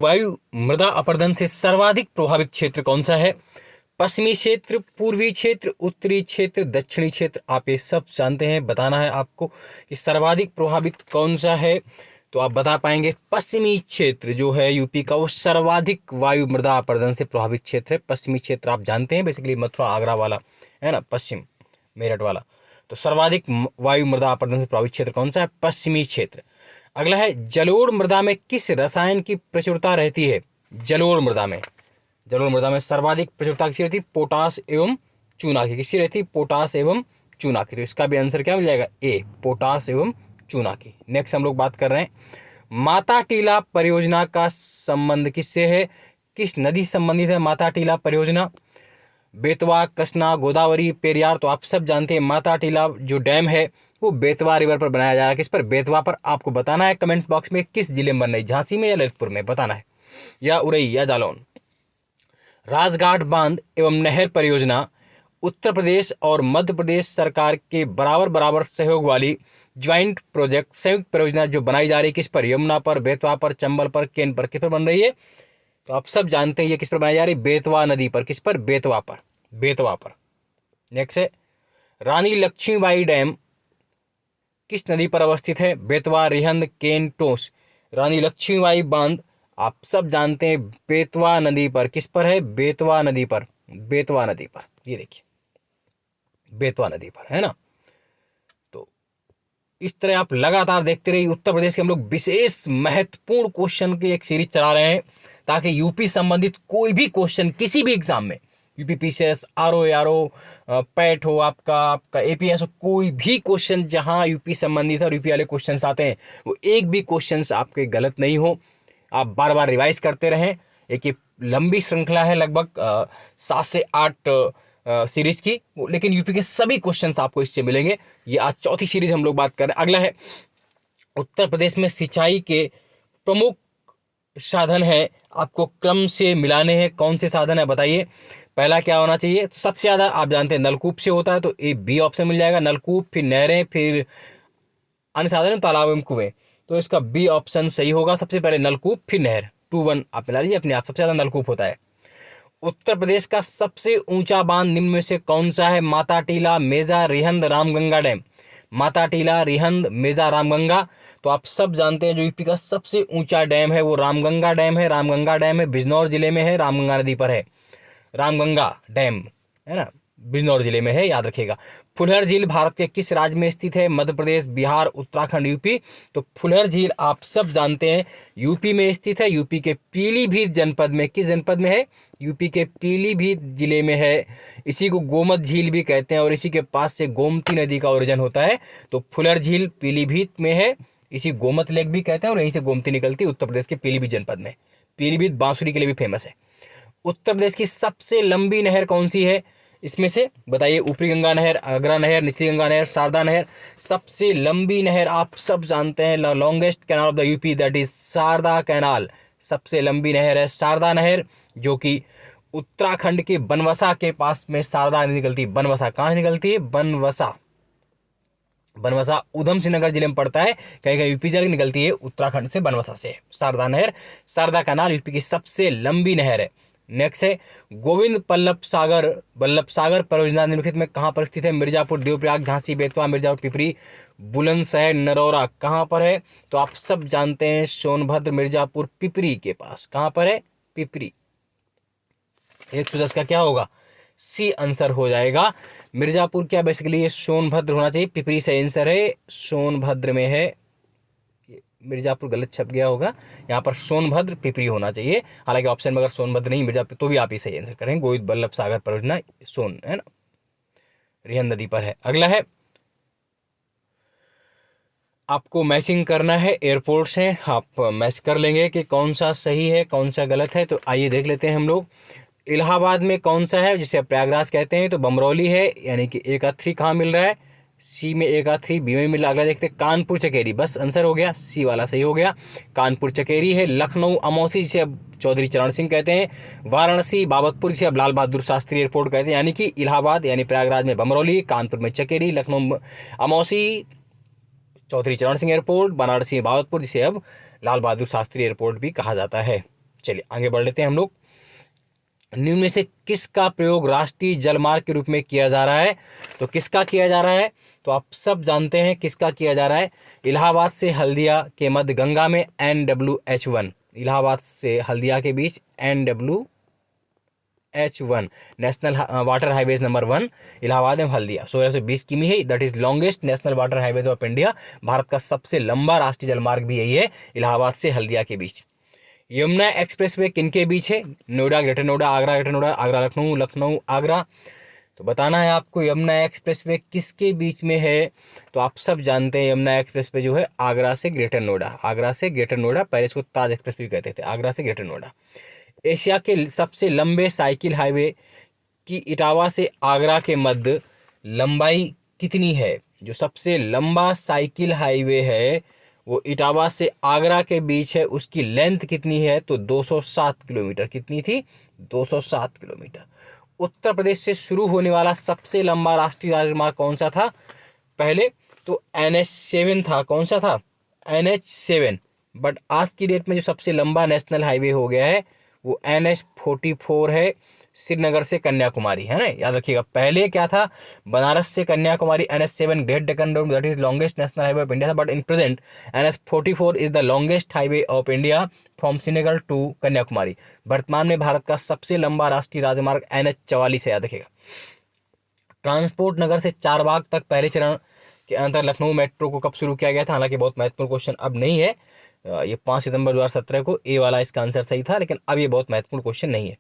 वायु मृदा अपरदन से सर्वाधिक प्रभावित क्षेत्र कौन सा है? पश्चिमी क्षेत्र, पूर्वी क्षेत्र, उत्तरी क्षेत्र, दक्षिणी क्षेत्र। आप ये सब जानते हैं, बताना है आपको कि सर्वाधिक प्रभावित कौन सा है। तो आप बता पाएंगे पश्चिमी क्षेत्र जो है यूपी का, वो सर्वाधिक वायु मृदा अपरदन से प्रभावित क्षेत्र है। पश्चिमी क्षेत्र आप जानते हैं, बेसिकली मथुरा आगरा वाला है ना, पश्चिम मेरठ वाला। तो सर्वाधिक वायु मृदा अपरदन से प्रभावित क्षेत्र कौन सा है? पश्चिमी क्षेत्र। अगला है, जलोढ़ मृदा में किस रसायन की प्रचुरता रहती है? जलोढ़ मृदा में सर्वाधिक प्रचुरता किसी रहती है? पोटास एवं चूना की। किसी रहती है? पोटास एवं चूना की। तो इसका भी आंसर क्या मिल जाएगा? ए, पोटास एवं चूना की। नेक्स्ट हम लोग बात कर रहे हैं, माता टीला परियोजना का संबंध किससे है? किस नदी से संबंधित है माता टीला परियोजना? बेतवा, कृष्णा, गोदावरी, पेरियार। तो आप सब जानते हैं माता टीला जो डैम है वो बेतवा रिवर पर बनाया जा रहा है। किस पर? बेतवा पर। आपको बताना है कमेंट्स बॉक्स में किस जिले में बन रही, झांसी में या ललितपुर में, बताना है, या उरई या जालौन। राजघाट बांध एवं नहर परियोजना उत्तर प्रदेश और मध्य प्रदेश सरकार के बराबर सहयोग वाली ज्वाइंट प्रोजेक्ट, संयुक्त परियोजना जो बनाई जा रही है किस पर? यमुना पर, बेतवा पर, चंबल पर, केन पर। किस पर बन रही है? तो आप सब जानते हैं ये किस पर बनाई जा रही है? बेतवा नदी पर। किस पर? बेतवा पर। नेक्स्ट है, रानी लक्ष्मीबाई डैम किस नदी पर अवस्थित है? बेतवा, रिहंद, केन, टोंस। रानी लक्ष्मीबाई बांध आप सब जानते हैं बेतवा नदी पर। किस पर है? बेतवा नदी पर। ये देखिए बेतवा नदी पर है ना। तो इस तरह आप लगातार देखते रहिए। उत्तर प्रदेश के हम लोग विशेष महत्वपूर्ण क्वेश्चन की एक सीरीज चला रहे हैं ताकि यूपी संबंधित कोई भी क्वेश्चन किसी भी एग्जाम में, यूपी पीसीएस, आरओ, पैट हो, आपका एपीएस हो, कोई भी क्वेश्चन जहां यूपी संबंधित है और यूपी वाले क्वेश्चन आते हैं वो एक भी क्वेश्चन आपके गलत नहीं हो। आप बार बार रिवाइज करते रहें। एक ये लंबी श्रृंखला है, लगभग 7 से 8 सीरीज की, लेकिन यूपी के सभी क्वेश्चंस आपको इससे मिलेंगे। ये आज चौथी सीरीज हम लोग बात कर रहे हैं। अगला है, उत्तर प्रदेश में सिंचाई के प्रमुख साधन है, आपको क्रम से मिलाने हैं। कौन से साधन है बताइए? पहला क्या होना चाहिए? तो सबसे ज्यादा आप जानते हैं नलकूप से होता है, तो ए बी ऑप्शन मिल जाएगा। नलकूप, फिर नहरें, फिर अन्य साधन तालाब एवं कुएं। तो इसका बी ऑप्शन सही होगा। सबसे पहले नलकूप, फिर नहर। 2-1 आप मिला लीजिए अपने आप। सबसे ज्यादा नलकूप होता है। उत्तर प्रदेश का सबसे ऊंचा बांध निम्न में से कौन सा है? माता टीला, मेजा, रिहंद, रामगंगा डैम। माता टीला, रिहंद, मेजा, रामगंगा। तो आप सब जानते हैं जो यूपी का सबसे ऊंचा डैम है वो रामगंगा डैम है। बिजनौर जिले में है, रामगंगा नदी पर है। रामगंगा डैम है ना, बिजनौर जिले में है, याद रखिएगा। फुलहर झील भारत के किस राज्य में स्थित है? मध्य प्रदेश, बिहार, उत्तराखंड, यूपी। तो फुलहर झील आप सब जानते हैं यूपी में स्थित है, यूपी के पीलीभीत जनपद में। किस जनपद में है? यूपी के पीलीभीत जिले में है। इसी को गोमत झील भी कहते हैं और इसी के पास से गोमती नदी का ओरिजिन होता है। तो फुलहर झील पीलीभीत में है, इसी गोमत लेक भी कहते हैं और यहीं से गोमती निकलती है उत्तर प्रदेश के पीलीभीत जनपद में। पीलीभीत बांसुरी के लिए भी फेमस है। उत्तर प्रदेश की सबसे लंबी नहर कौन सी है? इसमें से बताइए। ऊपरी गंगा नहर, अगरा नहर, निचली गंगा नहर, शारदा नहर। सबसे लंबी नहर आप सब जानते हैं, longest canal of the UP, that is Sharda canal. सबसे लंबी नहर है शारदा नहर, जो कि उत्तराखंड के बनवसा के पास में शारदा नदी निकलती है। बनवसा कहाँ से निकलती है? बनवसा उधम सिंह नगर जिले में पड़ता है। कहीं कहीं यूपी जाकर निकलती है उत्तराखंड से, बनवसा से। शारदा नहर, शारदा कैनाल यूपी की सबसे लंबी नहर है। नेक्स्ट है, गोविंद बल्लभ सागर परियोजना निम्नलिखित में कहां पर स्थित है? मिर्जापुर, देवप्रयाग, झांसी, बेतवा, मिर्जापुर, पिपरी, बुलंदशहर, नरौरा। कहां पर है? तो आप सब जानते हैं सोनभद्र, मिर्जापुर, पिपरी के पास। कहां पर है? पिपरी। 110 का क्या होगा? सी आंसर हो जाएगा। मिर्जापुर क्या बेसिकली ये सोनभद्र होना चाहिए, पिपरी से आंसर है, सोनभद्र में है। मिर्जापुर गलत छप गया होगा, यहाँ पर सोनभद्र पिपरी होना चाहिए। हालांकि ऑप्शन में अगर सोनभद्र नहीं मिर्जापुर तो भी आप इसे आंसर करेंगे। गोविंद बल्लभ सागर परियोजना सोन है ना, रिहंद नदी पर है। अगला है, आपको मैचिंग करना है एयरपोर्ट से। आप मैच कर लेंगे कि कौन सा सही है कौन सा गलत है। तो आइए देख लेते हैं हम लोग। इलाहाबाद में कौन सा है जिसे प्रयागराज कहते हैं? तो बमरौली है, यानी कि ए का 3 कहाँ मिल रहा है? सी में ए का 3, बी में मिल रहा। अगला देखते हैं, कानपुर चकेरी। बस आंसर हो गया, सी वाला सही हो गया। कानपुर चकेरी है। लखनऊ अमौसी जिसे अब चौधरी चरण सिंह कहते हैं। वाराणसी बाबतपुर जिसे अब लाल बहादुर शास्त्री एयरपोर्ट कहते हैं। यानी कि इलाहाबाद यानी प्रयागराज में बमरौली, कानपुर में चकेरी, लखनऊ अमौसी चौधरी चरण सिंह एयरपोर्ट, वाराणसी में बाबतपुर जिसे अब लाल बहादुर शास्त्री एयरपोर्ट भी कहा जाता है। चलिए आगे बढ़ लेते हैं हम लोग। निम्न में से किसका प्रयोग राष्ट्रीय जलमार्ग के रूप में किया जा रहा है? तो किसका किया जा रहा है? तो आप सब जानते हैं किसका किया जा रहा है। इलाहाबाद से हल्दिया के मध्य गंगा में NWH1, इलाहाबाद से हल्दिया के बीच NWH1 national water highways number 1 Allahabad में हल्दिया 1620 किमी है। That is longest national water highways of India. Bharat का सबसे लंबा राष्ट्रीय जलमार्ग भी यही है, इलाहाबाद से हल्दिया के बीच। यमुना एक्सप्रेसवे किनके बीच है? Noida, greater Noida, Agra, greater Noida, Agra Lucknow, Lucknow Agra. तो बताना है आपको यमुना एक्सप्रेसवे किसके बीच में है? तो आप सब जानते हैं यमुना एक्सप्रेसवे जो है आगरा से ग्रेटर नोएडा, आगरा से ग्रेटर नोएडा, पहले इसको ताज एक्सप्रेस भी कहते थे, आगरा से ग्रेटर नोएडा। एशिया के सबसे लंबे साइकिल हाईवे की इटावा से आगरा के मध्य लंबाई कितनी है? जो सबसे लंबा साइकिल हाईवे है वो इटावा से आगरा के बीच है, उसकी लेंथ कितनी है? तो 207 किलोमीटर। कितनी थी? 207 किलोमीटर। उत्तर प्रदेश से शुरू होने वाला सबसे लंबा राष्ट्रीय राजमार्ग कौन सा था? पहले तो NH7 था। कौन सा था? NH7। बट आज की डेट में जो सबसे लंबा नेशनल हाईवे हो गया है वो NH44 है, श्रीनगर से कन्याकुमारी, है ना, याद रखिएगा। पहले क्या था? बनारस से Kanyakumari NH7 great Deccan road, that is longest national highway of India था। But in present NH44 is the longest highway of India from Srinagar to Kanyakumari. वर्तमान में भारत का सबसे लंबा राष्ट्रीय राजमार्ग NH44 है, याद रखिएगा। ट्रांसपोर्ट नगर से चारबाग तक पहले चरण के अंतर लखनऊ मेट्रो को कब शुरू किया गया था? हालांकि बहुत महत्वपूर्ण क्वेश्चन अब नहीं है, ये 5 सितंबर 2017 को ए वाला इसका आंसर सही था, लेकिन अब ये बहुत महत्वपूर्ण क्वेश्चन नहीं है।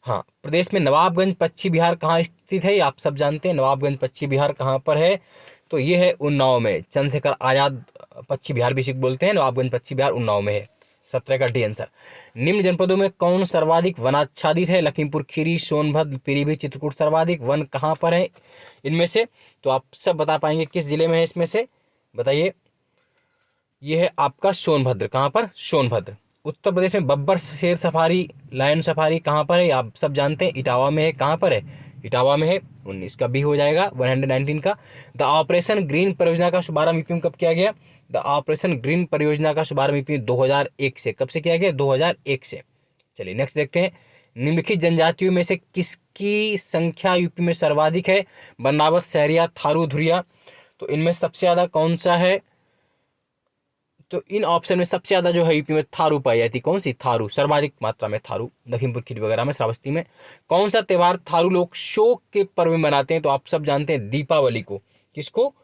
हाँ, प्रदेश में नवाबगंज पश्चिम बिहार कहाँ स्थित है? आप सब जानते हैं नवाबगंज पश्चिम बिहार कहाँ पर है। तो ये है उन्नाव में। चंद्रशेखर आजाद पश्चिम बिहार भी बोलते हैं, नवाबगंज पश्चिम बिहार उन्नाव में है। 17 का डी आंसर। निम्न जनपदों में कौन सर्वाधिक वनाच्छादित है? लखीमपुर खीरी, सोनभद्र, पीलीभीत, चित्रकूट। सर्वाधिक वन कहाँ पर है इनमें से? तो आप सब बता पाएंगे किस जिले में है इसमें से, बताइए। ये है आपका सोनभद्र। कहाँ पर? सोनभद्र। उत्तर प्रदेश में बब्बर शेर सफारी, लायन सफारी कहाँ पर है? आप सब जानते हैं इटावा में है। कहाँ पर है? इटावा में है। 19 का बी हो जाएगा, 119 का। द ऑपरेशन ग्रीन परियोजना का शुभारंभ यूपी में कब किया गया? द ऑपरेशन ग्रीन परियोजना का शुभारंभ यूपी में 2001 से। कब से किया गया? 2001 से। चलिए नेक्स्ट देखते हैं। निम्नलिखित जनजातियों में से किसकी संख्या यूपी में सर्वाधिक है? बनावट, सहरिया, थारू, धुरिया। तो इनमें सबसे ज्यादा कौन सा है? तो इन ऑप्शन में सबसे ज्यादा जो है यूपी में थारू पाई जाती। कौन सी? थारू, सर्वाधिक मात्रा में थारू। लखीमपुर खीरी वगैरह में, श्रावस्ती में। कौन सा त्योहार थारू लोग शोक के पर्व में मनाते हैं? तो आप सब जानते हैं दीपावली को। किसको?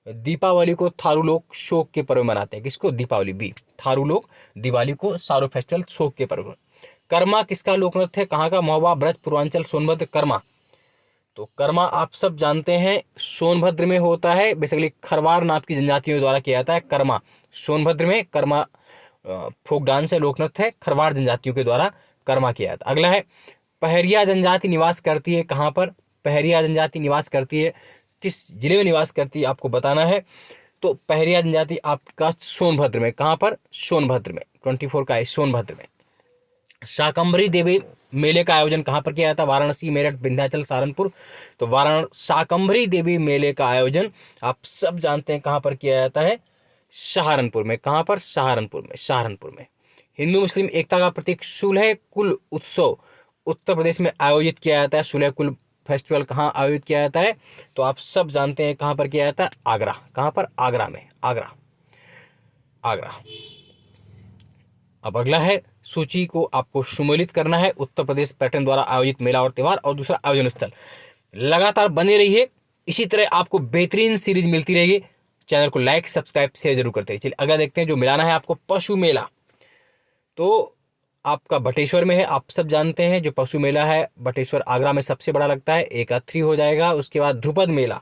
दीपावली को थारू लोग शोक के पर्व में मनाते हैं। किसको? दीपावली। बी, थारू लोग दिवाली को सारो फेस्टिवल शोक के पर्व। कर्मा किसका लोक नृत्य है? कहाँ का? महोबा, ब्रज, पूर्वांचल, सोनभद्र। कर्मा, तो कर्मा आप सब जानते हैं सोनभद्र में होता है। बेसिकली खरवार नाम की जनजातियों द्वारा किया जाता है कर्मा। सोनभद्र में कर्मा फोक डांस है, लोक नृत्य है, खरवार जनजातियों के द्वारा कर्मा किया जाता है। अगला है पहरिया जनजाति निवास करती है कहाँ पर? पहरिया जनजाति निवास करती है किस जिले में निवास करती है आपको बताना है। तो पहरिया जनजाति आपका सोनभद्र में। कहाँ पर? सोनभद्र में। 24 का है, सोनभद्र में। शाकंभरी देवी मेले का आयोजन कहाँ पर किया जाता है? वाराणसी, मेरठ, विंध्याचल, सहारनपुर। तो शाकंभरी देवी मेले का आयोजन आप सब जानते हैं कहाँ पर किया जाता है? सहारनपुर में। कहाँ पर? सहारनपुर में। सहारनपुर में। हिंदू मुस्लिम एकता का प्रतीक सुलह कुल उत्सव उत्तर प्रदेश में आयोजित किया जाता है। सुलह कुल फेस्टिवल कहाँ आयोजित किया जाता है? तो आप सब जानते हैं कहाँ पर किया जाता है? आगरा। कहाँ पर? आगरा में। आगरा, आगरा। अब अगला है सूची को आपको सुमेलित करना है। उत्तर प्रदेश पर्यटन द्वारा आयोजित मेला और त्योहार, और दूसरा आयोजन स्थल। लगातार बने रहिए, इसी तरह आपको बेहतरीन सीरीज मिलती रहेगी। चैनल को लाइक, सब्सक्राइब, शेयर जरूर करते हैं। चलिए अगला देखते हैं। जो मिलाना है आपको पशु मेला, तो आपका बटेश्वर में है। आप सब जानते हैं जो पशु मेला है बटेश्वर आगरा में सबसे बड़ा लगता है। एक 3 हो जाएगा। उसके बाद ध्रुपद मेला।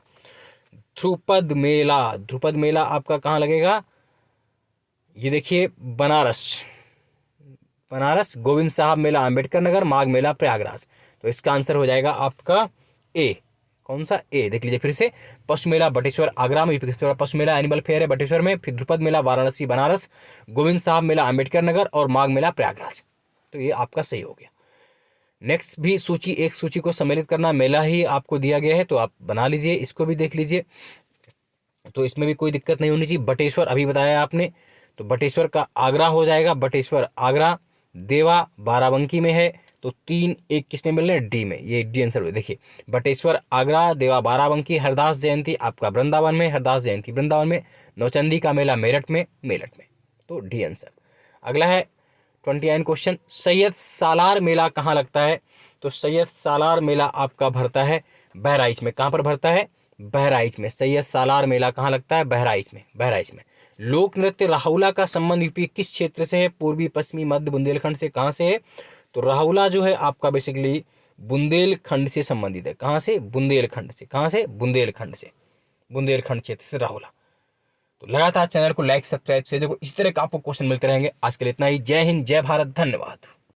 ध्रुपद मेला, ध्रुपद मेला आपका कहाँ लगेगा? ये देखिए बनारस। बनारस। गोविंद साहब मेला अम्बेडकर नगर। माघ मेला प्रयागराज। तो इसका आंसर हो जाएगा आपका ए। कौन सा? ए। देख लीजिए फिर से। पशु मेला बटेश्वर आगरा में, पशु मेला एनिमल फेयर है बटेश्वर में। फिर ध्रुपद मेला वाराणसी बनारस। गोविंद साहब मेला अम्बेडकर नगर और माघ मेला प्रयागराज। तो ये आपका सही हो गया। नेक्स्ट भी सूची, एक सूची को सम्मिलित करना मेला ही आपको दिया गया है, तो आप बना लीजिए, इसको भी देख लीजिए। तो इसमें भी कोई दिक्कत नहीं होनी चाहिए। बटेश्वर अभी बताया आपने, तो बटेश्वर का आगरा हो जाएगा। बटेश्वर आगरा। देवा बाराबंकी में है, तो 3 1 किस में मिल रहे हैं, डी में। ये डी आंसर। देखिए बटेश्वर आगरा, देवा बाराबंकी, हरदास जयंती आपका वृंदावन में, हरदास जयंती वृंदावन में, नौचंदी का मेला मेरठ में, मेरठ में, तो डी आंसर। अगला है 29 क्वेश्चन, सैयद सालार मेला कहाँ लगता है? तो सैयद सालार मेला आपका भरता है बहराइच में। कहाँ पर भरता है? बहराइच में। सैयद सालार मेला कहाँ लगता है? बहराइच में, बहराइच में। लोक नृत्य राहुला का संबंध यूपी किस क्षेत्र से है? पूर्वी, पश्चिमी, मध्य, बुंदेलखंड से। कहाँ से है? तो राहुला जो है आपका बेसिकली बुंदेलखंड से संबंधित है। कहाँ से? बुंदेलखंड से। कहाँ से? बुंदेलखंड से, बुंदेलखंड क्षेत्र से राहुला। तो लगातार चैनल को लाइक सब्सक्राइब से देखो, इस तरह का आपको क्वेश्चन मिलते रहेंगे। आज के लिए इतना ही। जय हिंद, जय भारत, धन्यवाद।